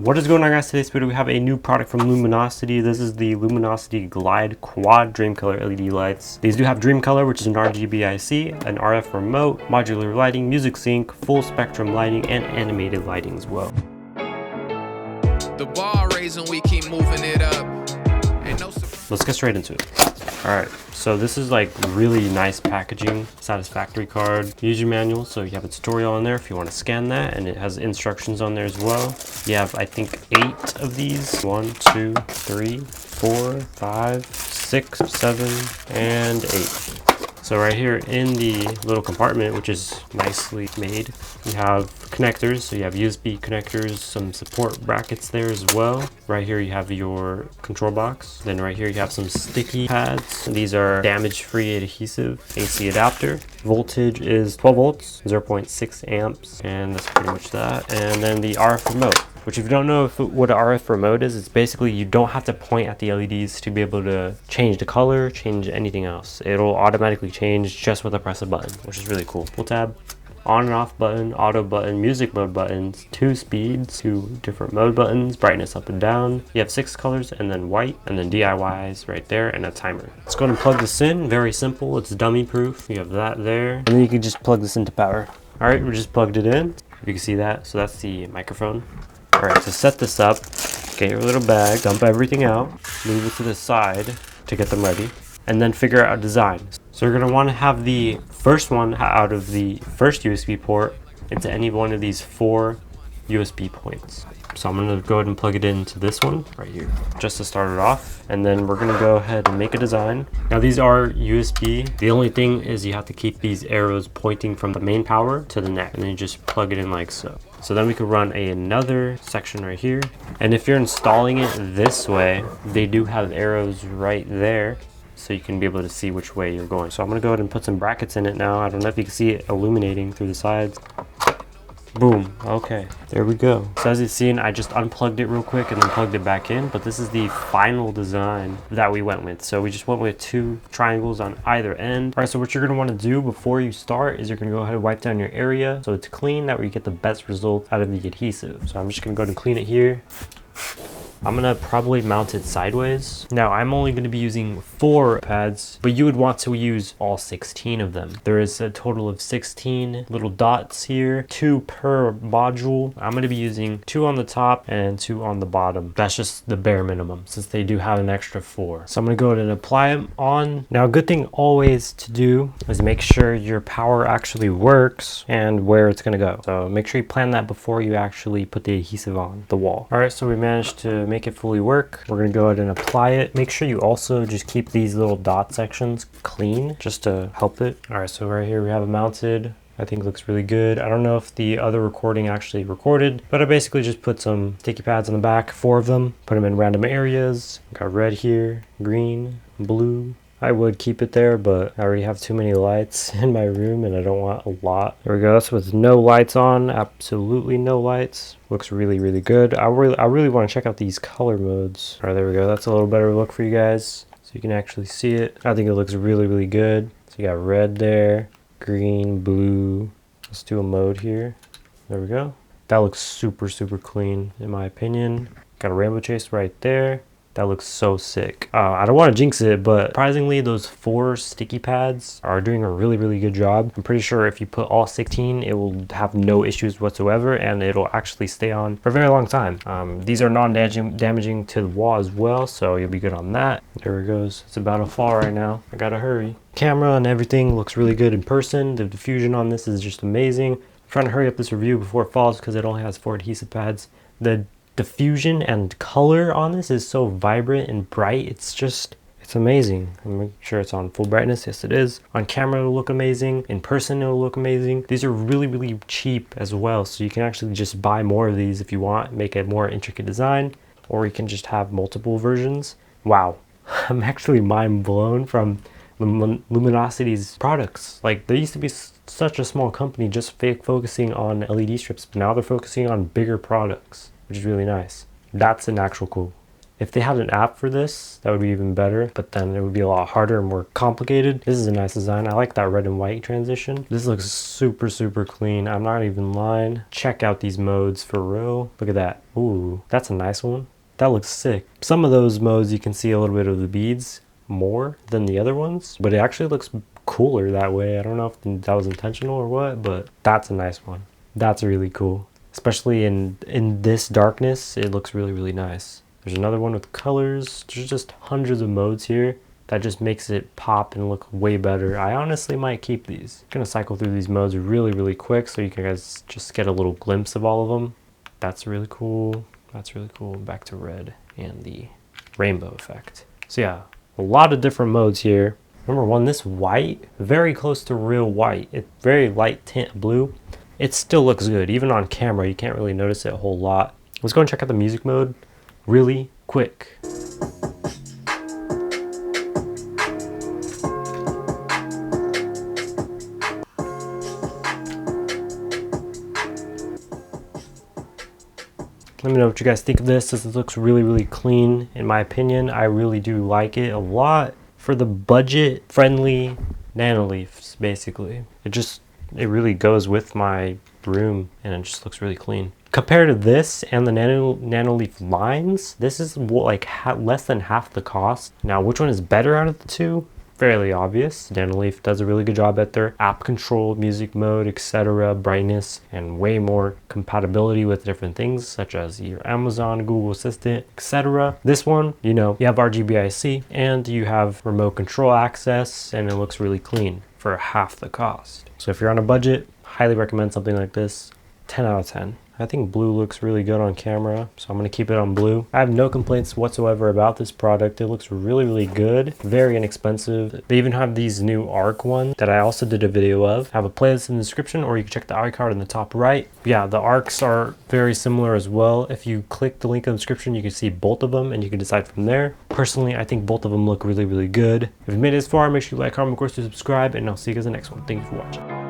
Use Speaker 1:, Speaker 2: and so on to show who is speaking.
Speaker 1: What is going on, guys? Today's video we have a new product from Lumoonosity. This is the Lumoonosity Glide Quad Dream Color LED lights. These do have Dream Color, which is an RGB IC, an RF remote, modular lighting, music sync, full spectrum lighting, and animated lighting as well.
Speaker 2: The bar raising, we keep moving it up.
Speaker 1: Let's get straight into it. Alright, so this is like really nice packaging, satisfactory card, user manual, so you have a tutorial on there if you want to scan that, and it has instructions on there as well. You have, I think, 8 of these. 1, 2, 3, 4, 5, 6, 7, and 8. So right here in the little compartment, which is nicely made, you have connectors. So you have USB connectors, some support brackets there as well. Right here you have your control box. Then right here you have some sticky pads. These are damage-free adhesive. AC adapter. Voltage is 12 volts, 0.6 amps, and that's pretty much that. And then the RF remote, which if you don't know what an RF remote is, it's basically you don't have to point at the LEDs to be able to change the color, change anything else. It'll automatically change just with a press a button, which is really cool. Full tab, on and off button, auto button, music mode buttons, 2 speeds, 2 different mode buttons, brightness up and down. You have 6 colors and then white, and then DIYs right there, and a timer. Let's go ahead and plug this in. Very simple. It's dummy proof. You have that there, and then you can just plug this into power. All right, we just plugged it in. You can see that. So that's the microphone. All right, to set this up, get your little bag, dump everything out, move it to the side to get them ready, and then figure out a design. So you're gonna wanna have the first one out of the first USB port into any one of these 4 USB points. So I'm gonna go ahead and plug it into this one right here, just to start it off. And then we're gonna go ahead and make a design. Now these are USB. The only thing is you have to keep these arrows pointing from the main power to the neck, and then you just plug it in like so. So then we could run another section right here. And if you're installing it this way, they do have arrows right there, so you can be able to see which way you're going. So I'm gonna go ahead and put some brackets in it now. I don't know if you can see it illuminating through the sides. Boom. Okay, there we go. So as you've seen, I just unplugged it real quick and then plugged it back in, but this is the final design that we went with. So we just went with 2 triangles on either end. All right, so what you're gonna wanna do before you start is you're gonna go ahead and wipe down your area so it's clean, that way you get the best result out of the adhesive. So I'm just gonna go ahead and clean it here. I'm gonna probably mount it sideways. Now I'm only gonna be using 4 pads, but you would want to use all 16 of them. There is a total of 16 little dots here, 2 per module. I'm gonna be using 2 on the top and 2 on the bottom. That's just the bare minimum since they do have an extra 4. So I'm gonna go ahead and apply them on. Now a good thing always to do is make sure your power actually works and where it's gonna go. So make sure you plan that before you actually put the adhesive on the wall. All right, so we managed to make it fully work. We're gonna go ahead and apply it. Make sure you also just keep these little dot sections clean just to help it. All right, so right here we have it mounted. I think it looks really good. I don't know if the other recording actually recorded, but I basically just put some sticky pads on the back, 4 of them, put them in random areas. Got red here, green, blue. I would keep it there, but I already have too many lights in my room and I don't want a lot. There we go. That's with no lights on, absolutely no lights. Looks really, really good. I really want to check out these color modes. All right, there we go. That's a little better look for you guys so you can actually see it. I think it looks really, really good. So you got red there, green, blue. Let's do a mode here. There we go. That looks super, super clean in my opinion. Got a rainbow chase right there. That looks so sick. I don't want to jinx it, but surprisingly, those 4 sticky pads are doing a really, really good job. I'm pretty sure if you put all 16, it will have no issues whatsoever, and it'll actually stay on for a very long time. These are non-damaging to the wall as well, so you'll be good on that. There it goes. It's about to fall right now. I gotta hurry. Camera and everything looks really good in person. The diffusion on this is just amazing. I'm trying to hurry up this review before it falls because it only has 4 adhesive pads. The diffusion and color on this is so vibrant and bright. It's amazing. I'm making sure it's on full brightness. Yes, it is. On camera, it'll look amazing. In person, it'll look amazing. These are really, really cheap as well. So you can actually just buy more of these if you want, make a more intricate design, or you can just have multiple versions. Wow. I'm actually mind blown from Lumoonosity products. Like, they used to be such a small company just focusing on LED strips, but now they're focusing on bigger products, which is really nice. That's an actual cool. If they had an app for this, that would be even better, but then it would be a lot harder and more complicated. This is a nice design. I like that red and white transition. This looks super, super clean. I'm not even lying. Check out these modes for real. Look at that. Ooh, that's a nice one. That looks sick. Some of those modes you can see a little bit of the beads more than the other ones, but it actually looks cooler that way. I don't know if that was intentional or what, but that's a nice one. That's really cool. Especially in this darkness, it looks really, really nice. There's another one with colors. There's just hundreds of modes here. That just makes it pop and look way better. I honestly might keep these. I'm gonna cycle through these modes really, really quick so you guys just get a little glimpse of all of them. That's really cool. That's really cool. Back to red and the rainbow effect. So yeah, a lot of different modes here. Number one, this white, very close to real white. It's very light tint blue. It still looks good. Even on camera, you can't really notice it a whole lot. Let's go and check out the music mode really quick. Let me know what you guys think of this. This looks really, really clean. In my opinion, I really do like it a lot. For the budget-friendly nanoleafs, basically. It really goes with my room, and it just looks really clean. Compared to this and the nanoleaf lines, this is like less than half the cost. Now, which one is better out of the two? Fairly obvious. Nanoleaf does a really good job at their app control, music mode, etc., brightness, and way more compatibility with different things such as your Amazon, Google Assistant, etc. This one, you know, you have RGBIC and you have remote control access, and it looks really clean for half the cost. So if you're on a budget, highly recommend something like this. 10 out of 10. I think blue looks really good on camera, so I'm going to keep it on blue. I have no complaints whatsoever about this product. It looks really, really good. Very inexpensive. They even have these new arc ones that I also did a video of. I have a playlist in the description, or you can check the iCard in the top right. Yeah, the arcs are very similar as well. If you click the link in the description, you can see both of them and you can decide from there. Personally, I think both of them look really, really good. If you made it this far, make sure you like, comment, of course, to subscribe, and I'll see you guys in the next one. Thank you for watching.